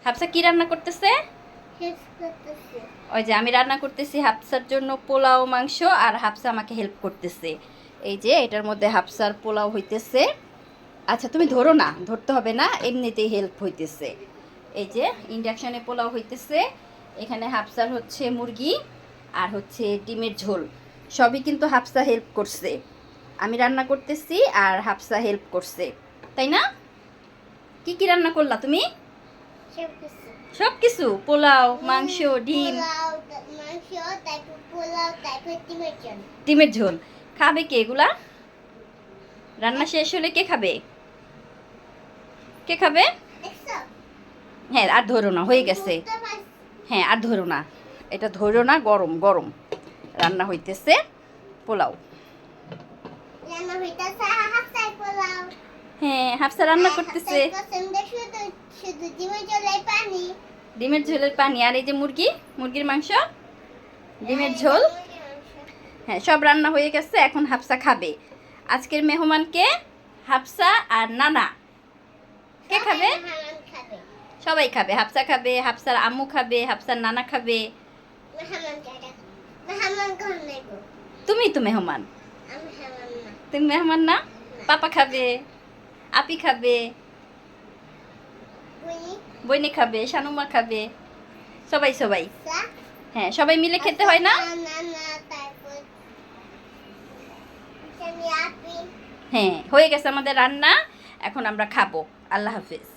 হাফসা কি রান্না করতেছে? ওই যে আমি রান্না করতেছি হাফসার জন্য পোলাও মাংস, আর হাফসা আমাকে হেল্প করতেছে। এই যে এটার মধ্যে হাফসার পোলাও হইতেছে। আচ্ছা তুমি ধরো না, ধরতে হবে না, এমনিতেই হেল্প হইতেছে। এই যে ইন্ডাকশনে পোলাও হইতেছে। এখানে হাফসার হচ্ছে মুরগি আর হচ্ছে ডিমের ঝোল, সবই কিন্তু হাফসা হেল্প করছে। আমি রান্না করতেছি আর হাফসা হেল্প করছে, তাই না? কি কি রান্না করলা তুমি? সব কিছু, পোলাও, মাংস, ডিম, ডিমের ঝোল। খাবে কে এগুলা? রান্না শেষ হলে কে খাবে? কে খাবে? হ্যাঁ আর ধরো না, হয়ে গেছে। হ্যাঁ আর ধরো না, এটা ধরো না, গরম গরম রান্না হইতেছে পোলাও। হ্যাঁ হাফসা রান্না করতেছে ডিমের ঝোলের পানি, আর এই যে মুরগির মাংস, ডিমের ঝোল। হ্যাঁ সব রান্না হয়ে গেছে, এখন হাফসা খাবে। আজকের মেহমানকে হাফসা আর নানা। কে খাবে? সবাই খাবে, হাফসা খাবে, হাফসার আম্মু খাবে, হাফসার নানা খাবে। তুমি তো মেহমান। তুমি মেহমান না? পাপা খাবে, আপি খাবে, বইনি খাবে, শানুমা খাবে, সবাই সবাই। হ্যাঁ সবাই মিলে খেতে হয় না? হ্যাঁ হয়ে গেছে আমাদের রান্না, এখন আমরা খাবো। আল্লাহ হাফেজ।